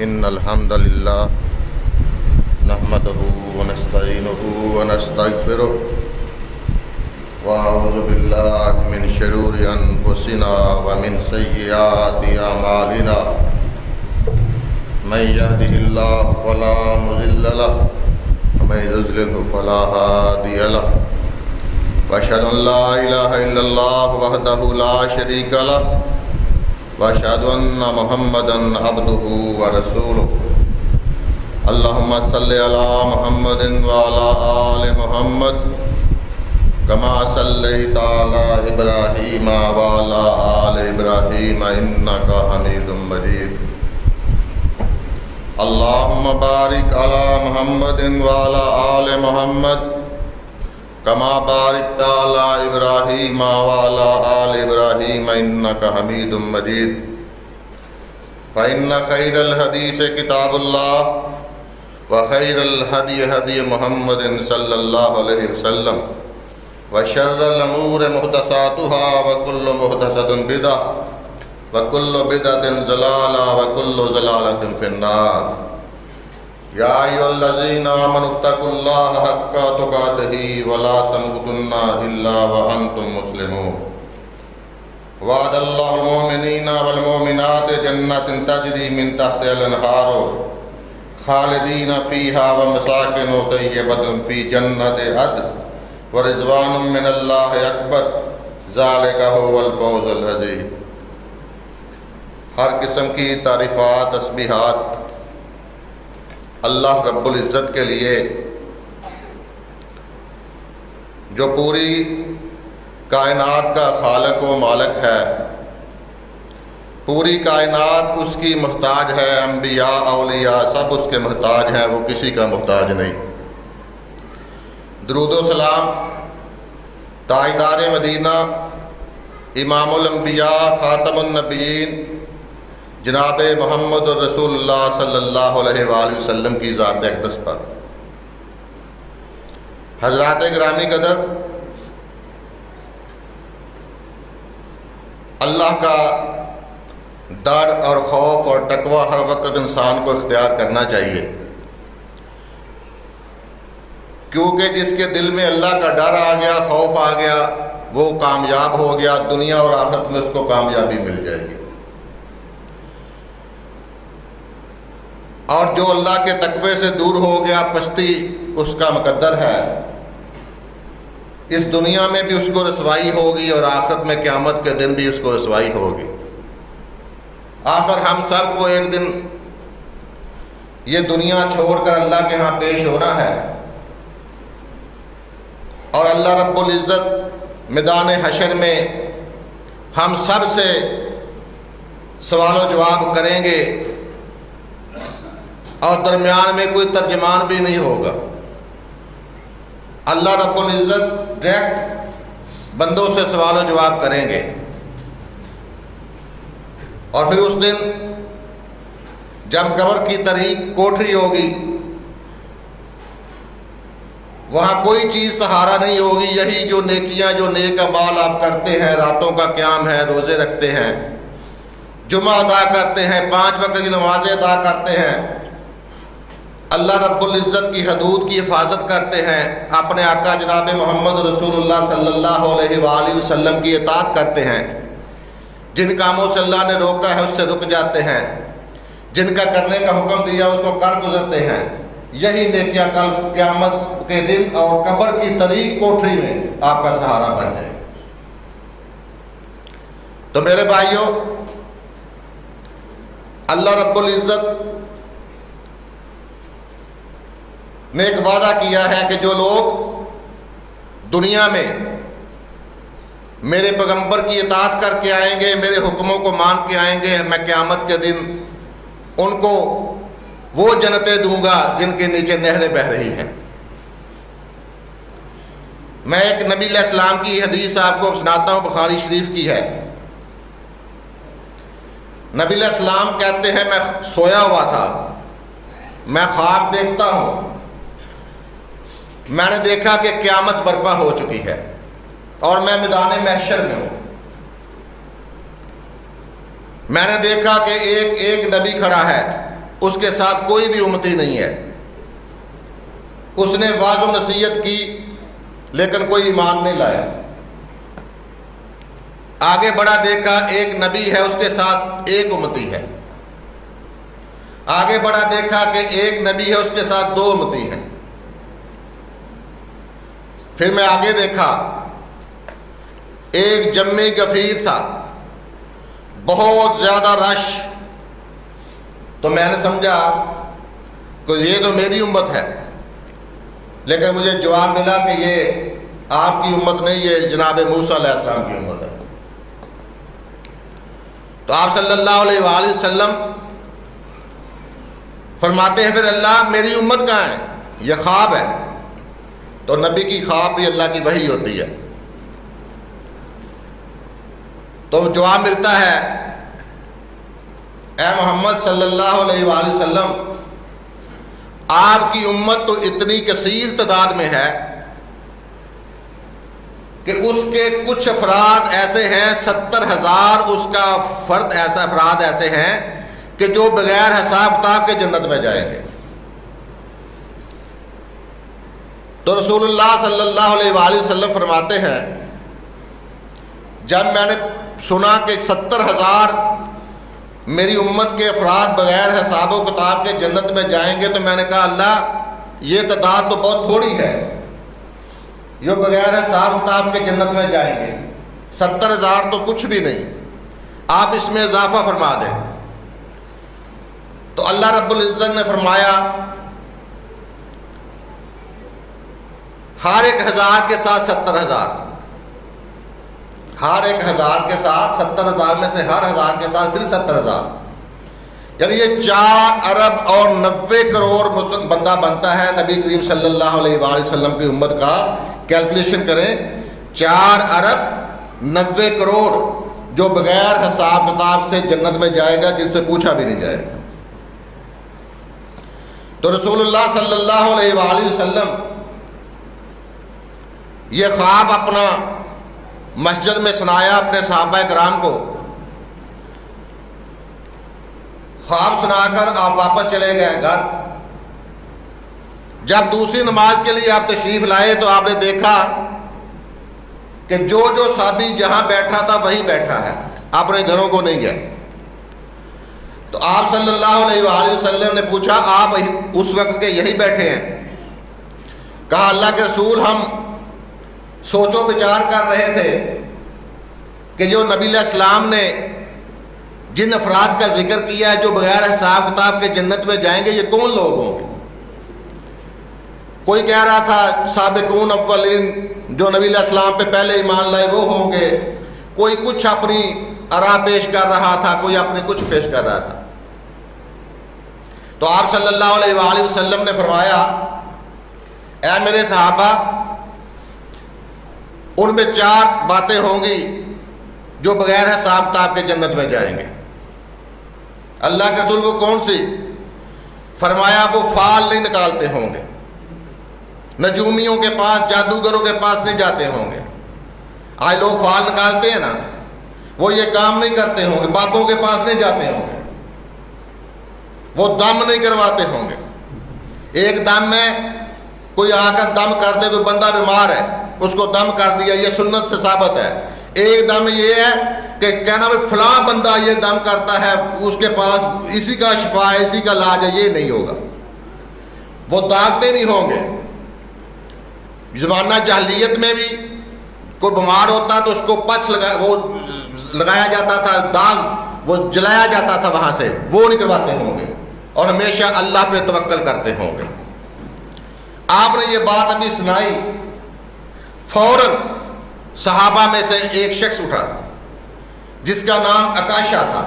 إن الحمد لله نحمده ونستعينه ونستغفره ونعوذ بالله من شرور أنفسنا ومن سيئات أعمالنا من يهده الله فلا مضل له ومن يضلل فلا هادي له وأشهد أن لا إله إلا الله وحده لا شريك له وأشهد أن محمدًا عبده ورسوله اللهم صل على محمد وعلى آل محمد كما صليت على إبراهيم وعلى آل إبراهيم إنك حميد مجيد اللهم بارك على محمد وعلى آل محمد كما باركت على إبراهيم وعلى آل إبراهيم إنك حميد مجيد فإن خير الحديث كتاب الله وخير الهدي هدي محمد صلى الله عليه وسلم وشر الأمور محدثاتها وكل محدثة بدعة وكل بدعة ضلالة وكل ضلالة في النار يا أيها الذين آمنوا اتقوا الله حق تقاته ولا تموتن إلا وأنتم مسلمون وعد الله المؤمنين والمؤمنات جنات تجري من تحتها الأنهار خالدين فيها ومساكن طيبة في جنة عدن ورضوان من الله أكبر ذلك هو الفوز العظيم۔ ہر قسم کی تعریفات تسبیحات اللہ رب العزت کے لیے جو پوری کائنات کا خالق و مالک ہے، پوری کائنات اس کی محتاج ہے، انبیاء اولیاء سب اس کے محتاج ہیں، وہ کسی کا محتاج نہیں۔ درود و سلام تاجدار مدینہ امام الانبیاء خاتم النبیین جناب محمد رسول اللہ صلی اللہ علیہ وآلہ وسلم کی ذات اقدس پر۔ حضرات گرامی قدر، اللہ کا ڈر اور خوف اور تقوی ہر وقت انسان کو اختیار کرنا چاہیے، کیونکہ جس کے دل میں اللہ کا ڈر آ گیا، خوف آ گیا، وہ کامیاب ہو گیا، دنیا اور آخرت میں اس کو کامیابی مل جائے گی۔ اور جو اللہ کے تقوی سے دور ہو گیا، پستی اس کا مقدر ہے، اس دنیا میں بھی اس کو رسوائی ہوگی اور آخرت میں قیامت کے دن بھی اس کو رسوائی ہوگی۔ آخر ہم سب کو ایک دن یہ دنیا چھوڑ کر اللہ کے ہاں پیش ہونا ہے، اور اللہ رب العزت میدان حشر میں ہم سب سے سوال و جواب کریں گے، اور درمیان میں کوئی ترجمان بھی نہیں ہوگا۔ اللہ رب العزت ڈائریکٹ بندوں سے سوال و جواب کریں گے، اور پھر اس دن جب قبر کی طریق کوٹری ہوگی، وہاں کوئی چیز سہارا نہیں ہوگی، یہی جو نیکیاں، جو نیک اعمال آپ کرتے ہیں، راتوں کا قیام ہے، روزے رکھتے ہیں، جمعہ ادا کرتے ہیں، 5 وقت کی نمازیں ادا کرتے ہیں، اللہ رب العزت کی حدود کی حفاظت کرتے ہیں، اپنے آقا جناب محمد رسول اللہ صلی اللہ علیہ وآلہ وسلم کی اطاعت کرتے ہیں، جن کاموں سے اللہ نے روکا ہے اس سے رک جاتے ہیں، جن کا کرنے کا حکم دیا اس کو کر گزرتے ہیں، یہی نیکیاں کل قیامت کے دن اور قبر کی طریق کوٹری میں آپ کا سہارا بن جائے۔ تو میرے بھائیوں، اللہ رب العزت نے ایک وعدہ کیا ہے کہ جو لوگ دنیا میں میرے پیغمبر کی اطاعت کر کے آئیں گے، میرے حکموں کو مان کے آئیں گے، میں قیامت کے دن ان کو وہ جنتیں دوں گا جن کے نیچے نہریں بہہ رہی ہیں۔ میں ایک نبی علیہ السلام کی حدیث آپ کو سناتا ہوں، بخاری شریف کی ہے۔ نبی علیہ السلام کہتے ہیں میں سویا ہوا تھا، میں خواب دیکھتا ہوں، میں نے دیکھا کہ قیامت برپا ہو چکی ہے اور میں میدان محشر میں ہوں۔ میں نے دیکھا کہ ایک نبی کھڑا ہے اس کے ساتھ کوئی بھی امتی نہیں ہے۔ اس نے واعظ و نصیحت کی لیکن کوئی ایمان نہیں لایا۔ آگے بڑھا، دیکھا ایک نبی ہے، اس کے ساتھ ایک امتی ہے۔ آگے بڑھا، دیکھا کہ ایک نبی ہے، اس کے ساتھ دو امتی ہیں۔ پھر میں آگے دیکھا ایک جمع گفیر تھا، بہت زیادہ رش، تو میں نے سمجھا کہ یہ تو میری امت ہے، لیکن مجھے جواب ملا کہ یہ آپ کی امت نہیں، یہ جناب موسیٰ علیہ السلام کی امت ہے۔ تو آپ صلی اللہ علیہ وآلہ وسلم فرماتے ہیں پھر اللہ میری امت کہاں ہے؟ یہ خواب ہے۔ تو نبی کی خواب بھی اللہ کی وحی ہوتی ہے۔ تو جواب ملتا ہے اے محمد صلی اللہ علیہ وآلہ وسلم، آپ کی امت تو اتنی کثیر تعداد میں ہے کہ اس کے کچھ افراد ایسے ہیں، 70,000 اس کا فرد ایسا افراد ایسے ہیں کہ جو بغیر حساب کتاب کے جنت میں جائیں گے۔ تو رسول اللہ صلی اللہ علیہ وآلہ وسلم فرماتے ہیں جب میں نے سنا کہ 70,000 میری امت کے افراد بغیر حساب و کتاب کے جنت میں جائیں گے، تو میں نے کہا اللہ یہ تعداد تو بہت تھوڑی ہے جو بغیر حساب کتاب کے جنت میں جائیں گے، 70,000 تو کچھ بھی نہیں، آپ اس میں اضافہ فرما دیں۔ تو اللہ رب العزت نے فرمایا ہر ایک 1000 کے ساتھ 70,000، ہر ایک 1000 کے ساتھ 70,000 میں سے ہر 1000 کے ساتھ پھر 70,000، یعنی یہ 4 ارب اور 90 کروڑ بندہ بنتا ہے نبی کریم صلی اللہ علیہ وآلہ وسلم کی امت کا۔ کیلکولیشن کریں، 4 ارب 90 کروڑ جو بغیر حساب کتاب سے جنت میں جائے گا، جن سے پوچھا بھی نہیں جائے گا۔ تو رسول اللہ صلی اللہ علیہ وآلہ وسلم یہ خواب اپنا مسجد میں سنایا اپنے صحابہ کرام کو۔ خواب سنا کر آپ واپس چلے گئے گھر۔ جب دوسری نماز کے لیے آپ تشریف لائے تو آپ نے دیکھا کہ جو صحابی جہاں بیٹھا تھا وہیں بیٹھا ہے، اپنے گھروں کو نہیں گئے۔ تو آپ صلی اللہ علیہ وآلہ وسلم نے پوچھا آپ اس وقت کے یہی بیٹھے ہیں؟ کہا اللہ کے رسول ہم سوچ و بچار کر رہے تھے کہ جو نبی علیہ السلام نے جن افراد کا ذکر کیا ہے جو بغیر حساب کتاب کے جنت میں جائیں گے، یہ کون لوگ ہوں گے؟ کوئی کہہ رہا تھا سابقون اولین، جو نبی علیہ السلام پہ پہلے ایمان لائے وہ ہوں گے، کوئی کچھ اپنی آراء پیش کر رہا تھا، کوئی اپنی کچھ پیش کر رہا تھا۔ تو آپ صلی اللہ علیہ وآلہ وسلم نے فرمایا اے میرے صحابہ، ان میں 4 باتیں ہوں گی جو بغیر حساب کتاب کے جنت میں جائیں گے۔ اللہ کے رسول وہ کون سی؟ فرمایا وہ فال نہیں نکالتے ہوں گے، نجومیوں کے پاس جادوگروں کے پاس نہیں جاتے ہوں گے۔ آج لوگ فال نکالتے ہیں نا، وہ یہ کام نہیں کرتے ہوں گے، بابوں کے پاس نہیں جاتے ہوں گے، وہ دم نہیں کرواتے ہوں گے۔ ایک دم میں کوئی آ کر دم کر دے، کوئی بندہ بیمار ہے اس کو دم کر دیا، یہ سنت سے ثابت ہے۔ ایک دم یہ ہے کہ کہنا بھائی فلاں بندہ یہ دم کرتا ہے، اس کے پاس اسی کا شفا ہے، اسی کا علاج ہے، یہ نہیں ہوگا۔ وہ داغتے نہیں ہوں گے۔ زمانہ جاہلیت میں بھی کوئی بیمار ہوتا تو اس کو پچ لگایا جاتا تھا، داغ وہ جلایا جاتا تھا، وہاں سے وہ نہیں کرواتے ہوں گے، اور ہمیشہ اللہ پہ توکل کرتے ہوں گے۔ آپ نے یہ بات ابھی سنائی، فوراً صحابہ میں سے ایک شخص اٹھا جس کا نام عکاشہ تھا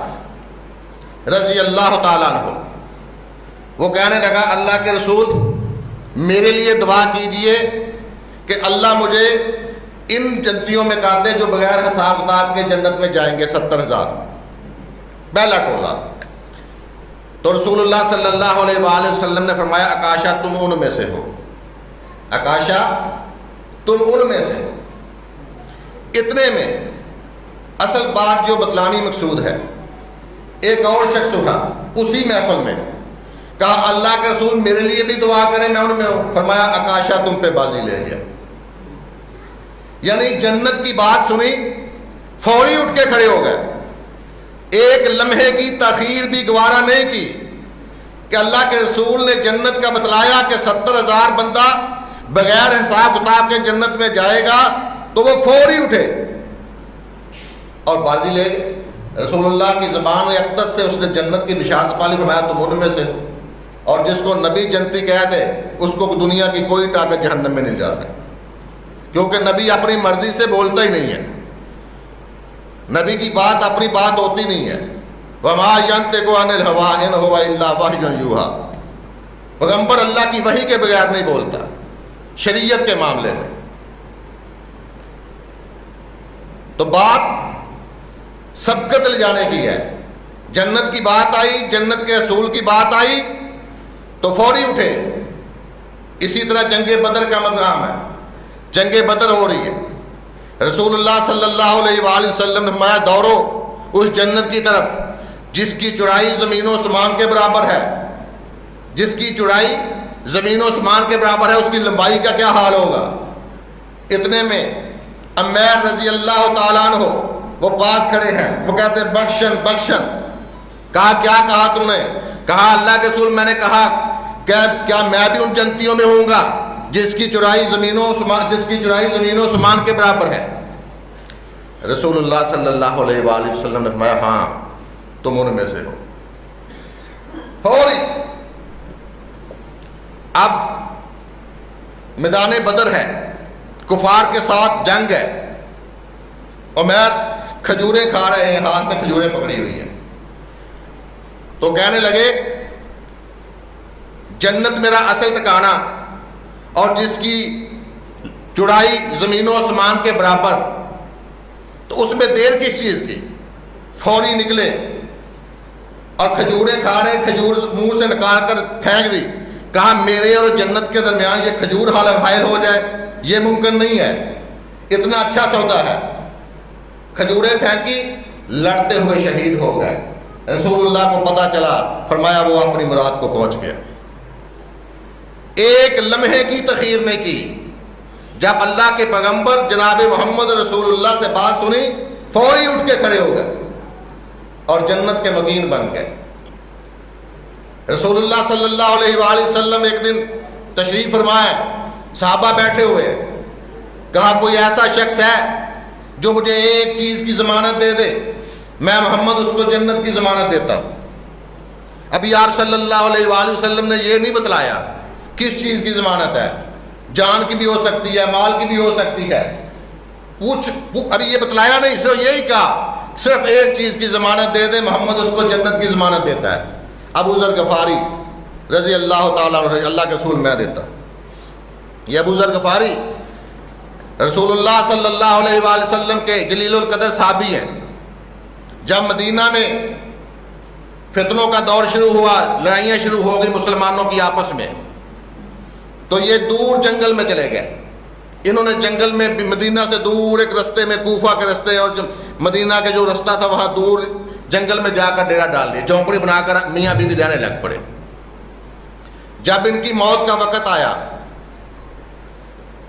رضی اللہ تعالیٰ عنہ۔ وہ کہنے لگا اللہ کے رسول میرے لیے دعا کیجئے کہ اللہ مجھے ان جنتیوں میں کر دے جو بغیر حساب کتاب کے جنت میں جائیں گے، 70,000 پہلا ٹولہ۔ تو رسول اللہ صلی اللہ علیہ وآلہ وسلم نے فرمایا عکاشہ تم ان میں سے ہو، عکاشہ تم ان میں سے ہو۔ اتنے میں اصل بات جو بتلانی مقصود ہے، ایک اور شخص اٹھا اسی محفل میں، کہا اللہ کے رسول میرے لیے بھی دعا کریں، میں ان میں ہوں۔ فرمایا عکاشہ تم پہ بازی لے گیا۔ یعنی جنت کی بات سنی، فوری اٹھ کے کھڑے ہو گئے، ایک لمحے کی تاخیر بھی گوارا نہیں کی کہ اللہ کے رسول نے جنت کا بتلایا کہ 70,000 بندہ بغیر حساب کتاب کے جنت میں جائے گا، تو وہ فوری اٹھے اور بازی لے گئے۔ رسول اللہ کی زبان اقدس سے اس نے جنت کی بشارت پالی، فرمایا تم ان میں سے ہو، اور جس کو نبی جنتی کہہ دے اس کو دنیا کی کوئی طاقت جہنم میں نہیں جا سکتی، کیونکہ نبی اپنی مرضی سے بولتا ہی نہیں ہے، نبی کی بات اپنی بات ہوتی نہیں ہے۔ وما ينطق عن الهوى ان هو الا وحی یوحی، پیغمبر اللہ کی وحی کے بغیر نہیں بولتا شریعت کے معاملے میں۔ تو بات سبقت لے جانے کی ہے، جنت کی بات آئی، جنت کے رسول کی بات آئی تو فوری اٹھے۔ اسی طرح جنگ بدر کا مقام ہے، جنگ بدر ہو رہی ہے، رسول اللہ صلی اللہ علیہ وآلہ وسلم نے فرمایا دوڑو اس جنت کی طرف جس کی چوڑائی زمین و آسمان کے برابر ہے، جس کی چوڑائی زمین و آسمان کے برابر ہے، اس کی لمبائی کا کیا حال ہوگا۔ اتنے میں عمیر رضی اللہ تعالیٰ عنہ وہ پاس کھڑے ہیں، وہ کہتے ہیں بخشن بخشن۔ کہا کیا کہا تم نے؟ کہا اللہ کے رسول میں نے کہا کیا میں بھی ان جنتیوں میں ہوں گا جس کی چوڑائی زمین و آسمان کے برابر ہے؟ رسول اللہ صلی اللہ علیہ وآلہ وسلم نے فرمایا ہاں تم ان میں سے ہو۔ فوری اب میدان بدر ہے، کفار کے ساتھ جنگ ہے، عمیر کھجوریں کھا رہے ہیں، ہاتھ میں کھجوریں پکڑی ہوئی ہیں، تو کہنے لگے جنت میرا اصل ٹھکانہ اور جس کی چوڑائی زمین و آسمان کے برابر، تو اس میں دیر کس چیز کی؟ فوری نکلے اور کھجوریں کھا رہے، کھجور منہ سے نکال کر پھینک دی۔ کہا میرے اور جنت کے درمیان یہ کھجور حائل ہو جائے، یہ ممکن نہیں ہے، اتنا اچھا سودا ہے۔ کھجوریں پھینکی، لڑتے ہوئے شہید ہو گئے۔ رسول اللہ کو پتا چلا، فرمایا وہ اپنی مراد کو پہنچ گیا۔ ایک لمحے کی تاخیر نہیں کی، جب اللہ کے پیغمبر جناب محمد رسول اللہ سے بات سنی فوری اٹھ کے کھڑے ہو گئے اور جنت کے مکین بن گئے۔ رسول اللہ صلی اللہ علیہ وآلہ وسلم ایک دن تشریف فرمائے، صحابہ بیٹھے ہوئے، کہا کوئی ایسا شخص ہے جو مجھے ایک چیز کی ضمانت دے دے، میں محمد اس کو جنت کی ضمانت دیتا ہوں۔ ابھی آپ صلی اللہ علیہ وآلہ وسلم نے یہ نہیں بتلایا کس چیز کی ضمانت ہے، جان کی بھی ہو سکتی ہے، مال کی بھی ہو سکتی ہے، ابھی یہ بتلایا نہیں، صرف یہی کہا صرف ایک چیز کی ضمانت دے دے، محمد اس کو جنت کی ضمانت دیتا ہے۔ ابو ذر غفاری رضی اللہ تعالیٰ عنہ، اللہ کے رسول میں دیتا۔ یہ ابو ذر غفاری رسول اللہ صلی اللہ علیہ وآلہ وسلم کے جلیل القدر صحابی ہیں۔ جب مدینہ میں فتنوں کا دور شروع ہوا، لڑائیاں شروع ہو گئی مسلمانوں کی آپس میں، تو یہ دور جنگل میں چلے گئے۔ انہوں نے جنگل میں مدینہ سے دور ایک رستے میں، کوفہ کے رستے اور مدینہ کے جو رستہ تھا وہاں دور جنگل میں جا کر ڈیرا ڈال دیا، جھونپڑی بنا کر میاں بیوی رہنے لگ پڑے۔ جب ان کی موت کا وقت آیا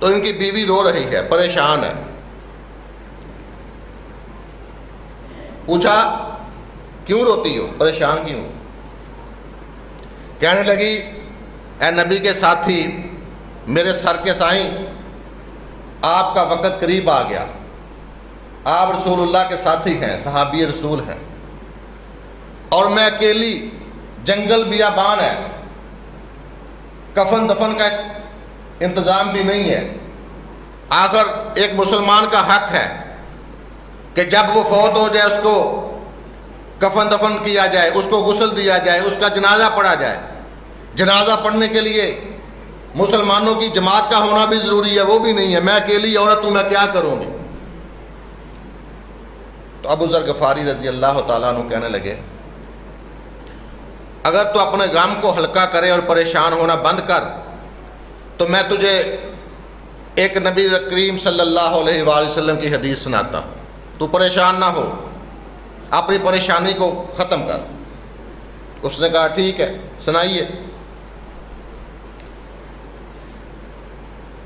تو ان کی بیوی رو رہی ہے، پریشان ہے۔ پوچھا کیوں روتی ہو، پریشان کیوں؟ کہنے لگی اے نبی کے ساتھی، میرے سر کے سائیں، آپ کا وقت قریب آ گیا، آپ رسول اللہ کے ساتھی ہیں، صحابی رسول ہیں، اور میں اکیلی، جنگل بیابان ہے، کفن دفن کا انتظام بھی نہیں ہے۔ آخر ایک مسلمان کا حق ہے کہ جب وہ فوت ہو جائے اس کو کفن دفن کیا جائے، اس کو غسل دیا جائے، اس کا جنازہ پڑھا جائے۔ جنازہ پڑھنے کے لیے مسلمانوں کی جماعت کا ہونا بھی ضروری ہے، وہ بھی نہیں ہے، میں اکیلی عورت ہوں، میں کیا کروں گی؟ تو ابو ذر غفاری رضی اللہ تعالیٰ عنہ کہنے لگے اگر تو اپنے غم کو ہلکا کرے اور پریشان ہونا بند کر تو میں تجھے ایک نبی کریم صلی اللہ علیہ وآلہ وسلم کی حدیث سناتا ہوں، تو پریشان نہ ہو، اپنی پریشانی کو ختم کر۔ اس نے کہا ٹھیک ہے سنائیے.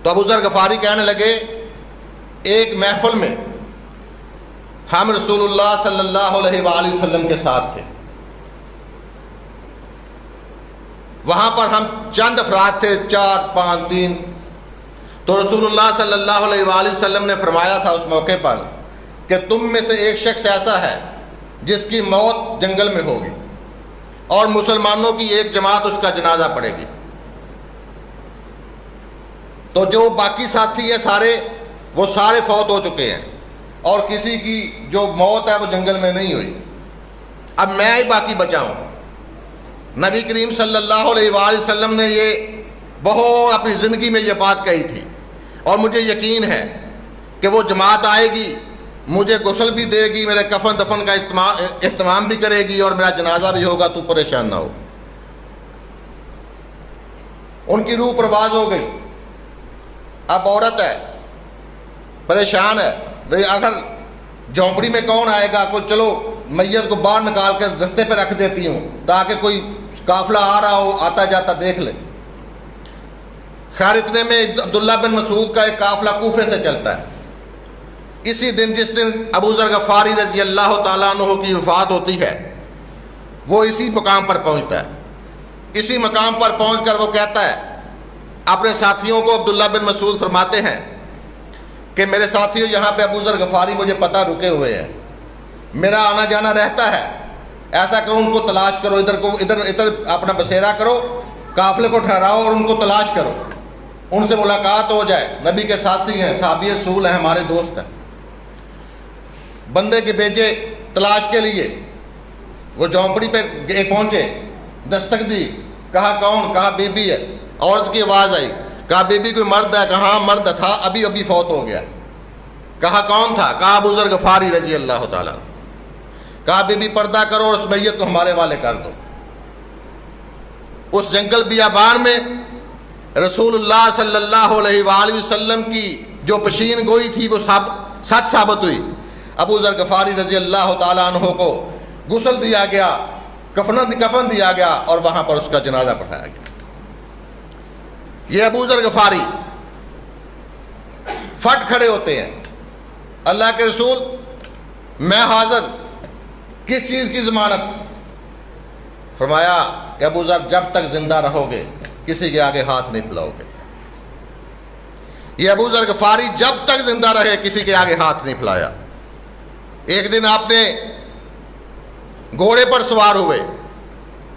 تو ابو ذر غفاری کہنے لگے ایک محفل میں ہم رسول اللہ صلی اللہ علیہ وآلہ وسلم کے ساتھ تھے. وہاں پر ہم چند افراد تھے 4 5 3. تو رسول اللہ صلی اللہ علیہ وآلہ وسلم نے فرمایا تھا اس موقع پر کہ تم میں سے ایک شخص ایسا ہے جس کی موت جنگل میں ہوگی اور مسلمانوں کی ایک جماعت اس کا جنازہ پڑھے گی. تو جو باقی ساتھی ہیں سارے وہ سارے فوت ہو چکے ہیں اور کسی کی جو موت ہے وہ جنگل میں نہیں ہوئی. اب میں ہی باقی بچا ہوں. نبی کریم صلی اللہ علیہ وآلہ وسلم نے یہ بہت اپنی زندگی میں یہ بات کہی تھی اور مجھے یقین ہے کہ وہ جماعت آئے گی, مجھے غسل بھی دے گی, میرے کفن دفن کا اہتمام بھی کرے گی اور میرا جنازہ بھی ہوگا, تو پریشان نہ ہو. ان کی روح پرواز ہو گئی. اب عورت ہے پریشان ہے, بھئی اگر جھونپڑی میں کون آئے گا, کوئی چلو میت کو باہر نکال کے رستے پہ رکھ دیتی ہوں تاکہ کوئی قافلہ آ رہا ہو آتا جاتا دیکھ لے. خیر اتنے میں عبداللہ بن مسعود کا ایک قافلہ کوفے سے چلتا ہے. اسی دن جس دن ابو ذر غفاری رضی اللہ تعالیٰ عنہ کی وفات ہوتی ہے وہ اسی مقام پر پہنچتا ہے. اسی مقام پر پہنچ کر وہ کہتا ہے اپنے ساتھیوں کو, عبداللہ بن مسعود فرماتے ہیں کہ میرے ساتھیوں یہاں پہ ابو ذر غفاری مجھے پتہ رکے ہوئے ہیں, میرا آنا جانا رہتا ہے, ایسا کرو ان کو تلاش کرو, ادھر اپنا بسیرا کرو, قافلے کو ٹھہراؤ اور ان کو تلاش کرو, ان سے ملاقات ہو جائے. نبی کے ساتھی ہیں, صحابی رسول ہیں, ہمارے دوست ہیں. بندے کے بھیجے تلاش کے لیے. وہ جھونپڑی پہ پہنچے, دستک دی, کہا کون, کہا بی بی ہے. عورت کی آواز آئی, کہا بی بی کوئی مرد ہے, کہا مرد تھا ابھی فوت ہو گیا. کہا کون تھا, کہا ابو ذر غفاری رضی اللہ تعالیٰ. کہا بی بی پردہ کرو اور اس میت کو ہمارے والے کر دو. اس جنگل بیابان میں رسول اللہ صلی اللہ علیہ وآلہ وسلم کی جو پشین گوئی تھی وہ سچ ثابت ہوئی. ابو ذر غفاری رضی اللہ تعالیٰ عنہ کو غسل دیا گیا, کفن دیا گیا اور وہاں پر اس کا جنازہ پڑھایا گیا. یہ ابو ذر غفاری پھٹ کھڑے ہوتے ہیں, اللہ کے رسول میں حاضر, کس چیز کی ضمانت؟ فرمایا کہ ابو ذر جب تک زندہ رہو گے کسی کے آگے ہاتھ نہیں پھیلاؤ گے. یہ ابو ذر غفاری جب تک زندہ رہے کسی کے آگے ہاتھ نہیں پھیلایا. ایک دن آپ نے گھوڑے پر سوار ہوئے,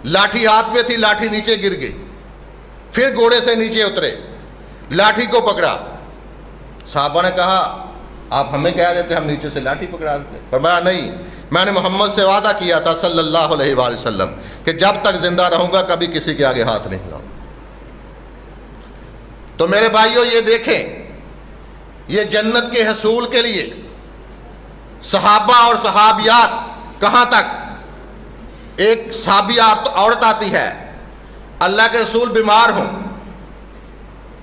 لاٹھی ہاتھ میں تھی, لاٹھی نیچے گر گئی, پھر گھوڑے سے نیچے اترے, لاٹھی کو پکڑا. صحابہ نے کہا آپ ہمیں کہہ دیتے ہم نیچے سے لاٹھی پکڑا دیتے. فرمایا نہیں, میں نے محمد سے وعدہ کیا تھا صلی اللہ علیہ وآلہ وسلم کہ جب تک زندہ رہوں گا کبھی کسی کے آگے ہاتھ نہیں پھیلاؤں گا. تو میرے بھائیوں یہ دیکھیں, یہ جنت کے حصول کے لیے صحابہ اور صحابیات کہاں تک. ایک صحابیات عورت آتی ہے, اللہ کے رسول بیمار ہوں,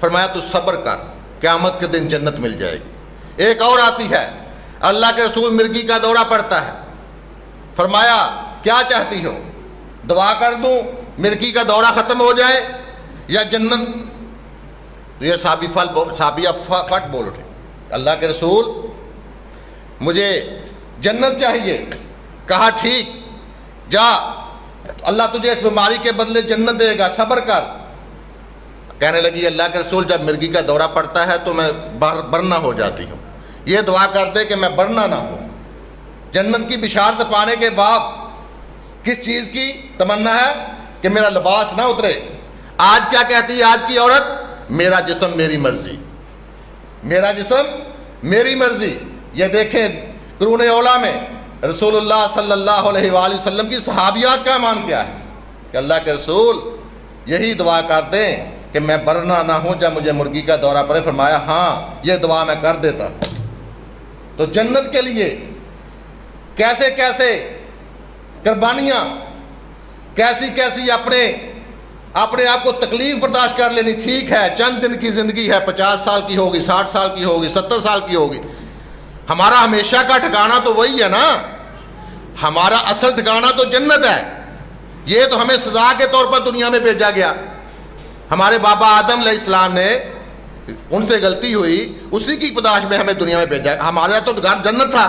فرمایا تو صبر کر قیامت کے دن جنت مل جائے گی. ایک اور آتی ہے, اللہ کے رسول مرگی کا دورہ پڑتا ہے, فرمایا کیا چاہتی ہو, دعا کر دوں مرگی کا دورہ ختم ہو جائے یا جنت؟ تو یہ صحابیہ فٹ بول اٹھے, اللہ کے رسول مجھے جنت چاہیے. کہا ٹھیک جا, اللہ تجھے اس بیماری کے بدلے جنت دے گا, صبر کر. کہنے لگی اللہ کے رسول جب مرگی کا دورہ پڑتا ہے تو میں برنا ہو جاتی ہوں, یہ دعا کر دے کہ میں برنا نہ ہوں. جنت کی بشارت پانے کے بعد کس چیز کی تمنا ہے کہ میرا لباس نہ اترے. آج کیا کہتی ہے آج کی عورت, میرا جسم میری مرضی, میرا جسم میری مرضی. یہ دیکھیں قرون اولیٰ میں رسول اللہ صلی اللہ علیہ وآلہ وسلم کی صحابیات کا ایمان کیا ہے کہ اللہ کے رسول یہی دعا کر دیں کہ میں برنا نہ ہوں جب مجھے مرگی کا دورہ پڑے. فرمایا ہاں یہ دعا میں کر دیتا. تو جنت کے لیے کیسے کیسے قربانیاں, کیسی اپنے آپ کو تکلیف برداشت کر لینی. ٹھیک ہے چند دن کی زندگی ہے, 50 سال کی ہوگی, 60 سال کی ہوگی, 70 سال کی ہوگی. ہمارا ہمیشہ کا ٹھکانہ تو وہی ہے نا, ہمارا اصل ٹھکانہ تو جنت ہے. یہ تو ہمیں سزا کے طور پر دنیا میں بھیجا گیا. ہمارے بابا آدم علیہ السلام نے، ان سے غلطی ہوئی، اسی کی پاداش میں ہمیں دنیا میں بھیجا. ہمارا تو گھر جنت تھا،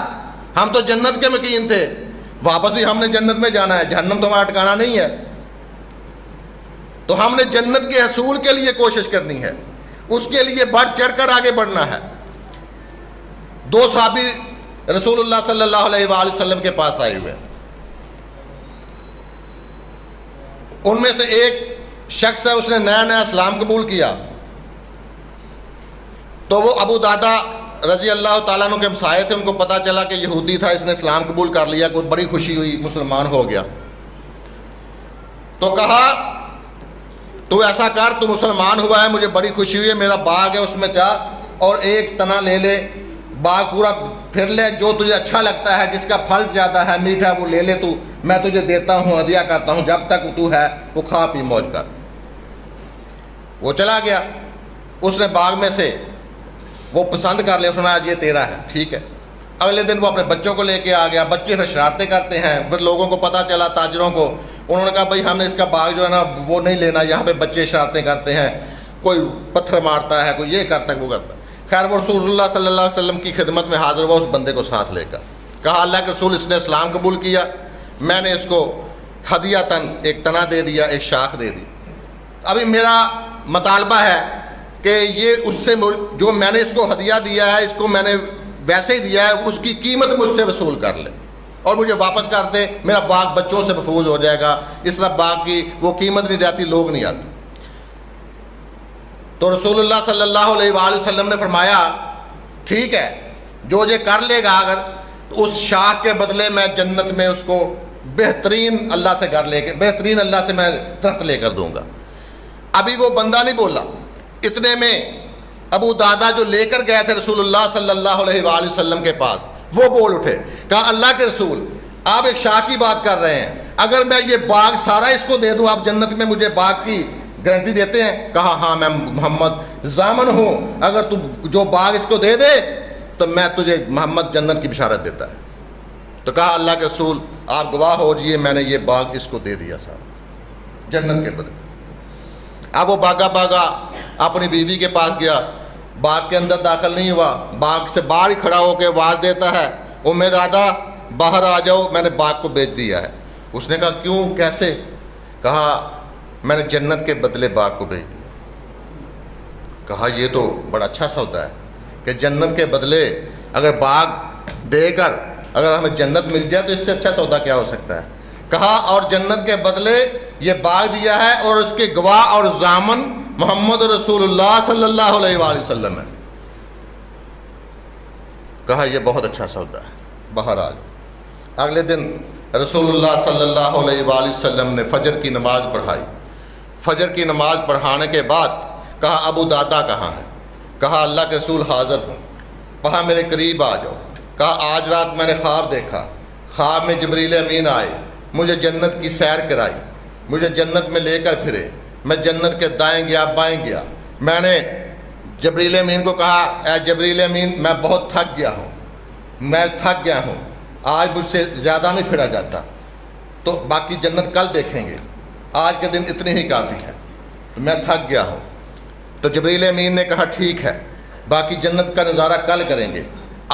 ہم تو جنت کے مکین تھے، واپس بھی ہم نے جنت میں جانا ہے، جہنم تو ہمارا ٹھکانا نہیں ہے. تو ہم نے جنت کے حصول کے لیے کوشش کرنی ہے، اس کے لیے بڑھ چڑھ کر آگے بڑھنا ہے. 2 صحابی رسول اللہ صلی اللہ علیہ وآلہ وسلم کے پاس آئے ہوئے، ان میں سے ایک شخص ہے، اس نے نیا نیا اسلام قبول کیا. تو وہ ابو دادا رضی اللہ تعالیٰ عنہ کے ہمسائے تھے، ان کو پتہ چلا کہ یہودی تھا، اس نے اسلام قبول کر لیا، کوئی بڑی خوشی ہوئی، مسلمان ہو گیا. تو کہا تو ایسا کر، تو مسلمان ہوا ہے، مجھے بڑی خوشی ہوئی ہے، میرا باغ ہے، اس میں جا اور ایک تنا لے لے، باغ پورا پھر لے، جو تجھے اچھا لگتا ہے، جس کا پھل زیادہ ہے، میٹھا ہے، وہ لے لے، تو میں تجھے دیتا ہوں، ہدیہ کرتا ہوں، جب تک تو ہے وہ کھا پی موج کر. وہ چلا گیا، اس نے باغ میں سے وہ پسند کر لیا، فرمایا یہ تیرا ہے، ٹھیک ہے. اگلے دن وہ اپنے بچوں کو لے کے آ گیا. بچے پھر شرارتیں کرتے ہیں، پھر لوگوں کو پتہ چلا، تاجروں کو، انہوں نے کہا بھائی ہم نے اس کا باغ جو ہے نا وہ نہیں لینا، یہاں پہ بچے شرارتیں کرتے ہیں، کوئی پتھر مارتا ہے، کوئی یہ کرتا ہے، وہ کرتا ہے. خیر وہ رسول اللہ صلی اللہ علیہ وسلم کی خدمت میں حاضر ہوا، اس بندے کو ساتھ لے کر کہا اللہ کے رسول، اس نے اسلام قبول کیا، میں نے اس کو ہدیۃً ایک تنا دے دیا، ایک شاخ دے دی. ابھی میرا مطالبہ ہے کہ یہ اس سے جو میں نے اس کو ہدیہ دیا ہے، اس کو میں نے ویسے ہی دیا ہے، اس کی قیمت مجھ سے وصول کر لے اور مجھے واپس کر دے، میرا باغ بچوں سے محفوظ ہو جائے گا. اس طرح باغ کی وہ قیمت نہیں جاتی، لوگ نہیں آتے. تو رسول اللہ صلی اللہ علیہ وآلہ وسلم نے فرمایا ٹھیک ہے، جو یہ کر لے گا اگر، تو اس شاخ کے بدلے میں جنت میں اس کو بہترین اللہ سے گھر لے کے، بہترین اللہ سے میں درخت لے کر دوں گا. ابھی وہ بندہ نہیں بولا، اتنے میں ابو دادا جو لے کر گئے تھے رسول اللہ صلی اللہ علیہ وآلہ وسلم کے پاس، وہ بول اٹھے، کہا اللہ کے رسول آپ ایک شاخ کی بات کر رہے ہیں، اگر میں یہ باغ سارا اس کو دے دوں، آپ جنت میں مجھے باغ کی گارنٹی دیتے ہیں؟ کہا ہاں میں محمد ضامن ہوں، اگر تو جو باغ اس کو دے دے تو میں تجھے محمد جنت کی بشارت دیتا ہے. تو کہا اللہ کے رسول آپ گواہ ہو جئیے، میں نے یہ باغ اس کو دے دیا سارا جنت کے بدلے. اب وہ باغا باغا اپنی بیوی کے پاس گیا، باغ کے اندر داخل نہیں ہوا، باغ سے باہر ہی کھڑا ہو کے آواز دیتا ہے ام دادا باہر آ جاؤ، میں نے باغ کو بیچ دیا ہے. اس نے کہا کیوں، کیسے؟ کہا میں نے جنت کے بدلے باغ کو بیچ دیا. کہا یہ تو بڑا اچھا سودا ہے کہ جنت کے بدلے اگر باغ دے کر اگر ہمیں جنت مل جائے تو اس سے اچھا سودا کیا ہو سکتا ہے. کہا اور جنت کے بدلے یہ باغ دیا ہے اور اس کے گواہ اور ضامن محمد رسول اللہ صلی اللہ علیہ وآلہ وسلم ہے. کہا یہ بہت اچھا سودا ہے، باہر آ جائے. اگلے دن رسول اللہ صلی اللہ علیہ وآلہ وسلم نے فجر کی نماز پڑھائی. فجر کی نماز پڑھانے کے بعد کہا ابو دادا کہاں ہے؟ کہا اللہ کے رسول حاضر ہوں. کہا میرے قریب آ جاؤ. کہا آج رات میں نے خواب دیکھا، خواب میں جبریل امین آئے، مجھے جنت کی سیر کرائی، مجھے جنت میں لے کر پھرے، میں جنت کے دائیں گیا بائیں گیا. میں نے جبریل امین کو کہا اے جبریل امین میں بہت تھک گیا ہوں، میں تھک گیا ہوں، آج مجھ سے زیادہ نہیں پھرا جاتا، تو باقی جنت کل دیکھیں گے، آج کے دن اتنی ہی کافی ہے، میں تھک گیا ہوں. تو جبریل امین نے کہا ٹھیک ہے، باقی جنت کا نظارہ کل کریں گے،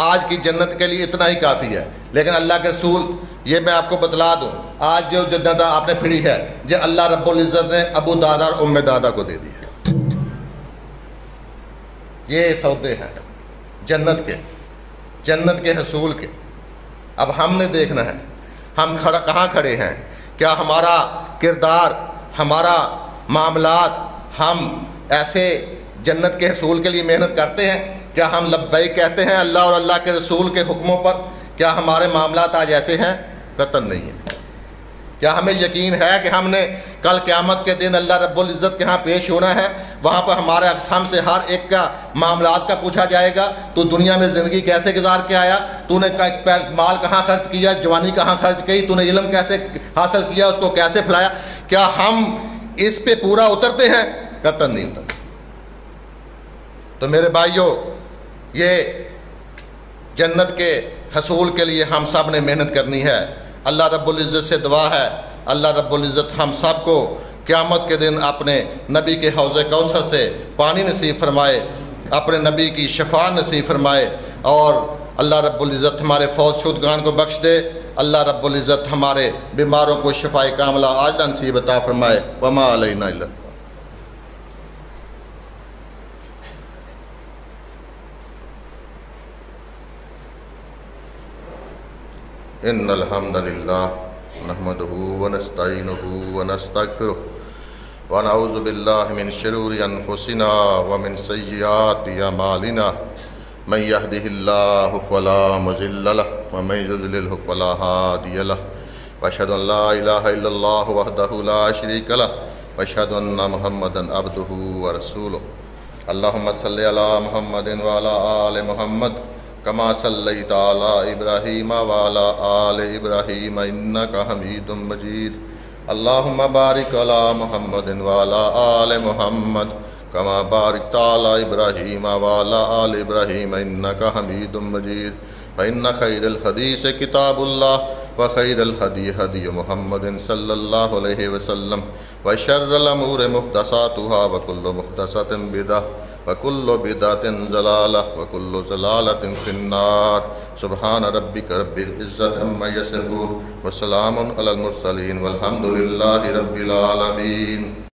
آج کی جنت کے لیے اتنا ہی کافی ہے. لیکن اللہ کے رسول یہ میں آپ کو بتلا دوں، آج جو جنت آپ نے پھری ہے یہ اللہ رب العزت نے ابو دادا اور ام دادا کو دے دی ہے. یہ سودے ہیں جنت کے حصول کے. اب ہم نے دیکھنا ہے ہم کہاں کھڑے ہیں، کیا ہمارا کردار، ہمارا معاملات، ہم ایسے جنت کے حصول کے لیے محنت کرتے ہیں؟ کیا ہم لبیک کہتے ہیں اللہ اور اللہ کے رسول کے حکموں پر؟ کیا ہمارے معاملات آج ایسے ہیں؟ قطعاً نہیں ہے. کیا ہمیں یقین ہے کہ ہم نے کل قیامت کے دن اللہ رب العزت کے ہاں پیش ہونا ہے، وہاں پر ہمارے ہم سے ہر ایک کا معاملات کا پوچھا جائے گا، تو دنیا میں زندگی کیسے گزار کے آیا، تو نے مال کہاں خرچ کیا، جوانی کہاں خرچ کی، تو نے علم کیسے حاصل کیا، اس کو کیسے پھیلایا؟ کیا ہم اس پہ پورا اترتے ہیں؟ قطعاً نہیں اترتے. تو میرے بھائیوں، یہ جنت کے حصول کے لیے ہم سب نے محنت کرنی ہے. اللہ رب العزت سے دعا ہے اللہ رب العزت ہم سب کو قیامت کے دن اپنے نبی کے حوض کوثر سے پانی نصیب فرمائے، اپنے نبی کی شفاعت نصیب فرمائے، اور اللہ رب العزت ہمارے فوت شدگان کو بخش دے۔ اللہ رب العزت ہمارے بیماروں کو شفائے کاملہ عاجلہ نصیب عطا فرمائے۔ وما علینا الا ان الحمد للہ نحمده ونستعینه ونستغفره ونعوذ باللہ من شرور انفسنا ومن سیئات اعمالنا من يهده الله فلا مضل له ومن يضلل فلا هادي له واشهد ان لا اله الا الله وحده لا شريك له واشهد ان محمدا عبده ورسوله اللهم صل على محمد وعلى آل محمد كما صليت على إبراهيم وعلى آل إبراهيم إنك حميد مجيد اللهم بارك على محمد وعلى آل محمد كما باركت على إبراهيم وعلى آل إبراهيم إنك حميد مجيد فإن خير الحديث كتاب الله وخير الهدي هدي محمد صلى الله عليه وسلم وشر الأمور محدثاتها وكل محدثة بدعة وَكُلُّ بِدْعَةٍ ضَلَالَةٍ وَكُلُّ ضَلَالَةٍ فِي النَّارِ سبحان ربك رب العزة عما يصفون وسلام على المرسلين والحمد لله رب العالمين۔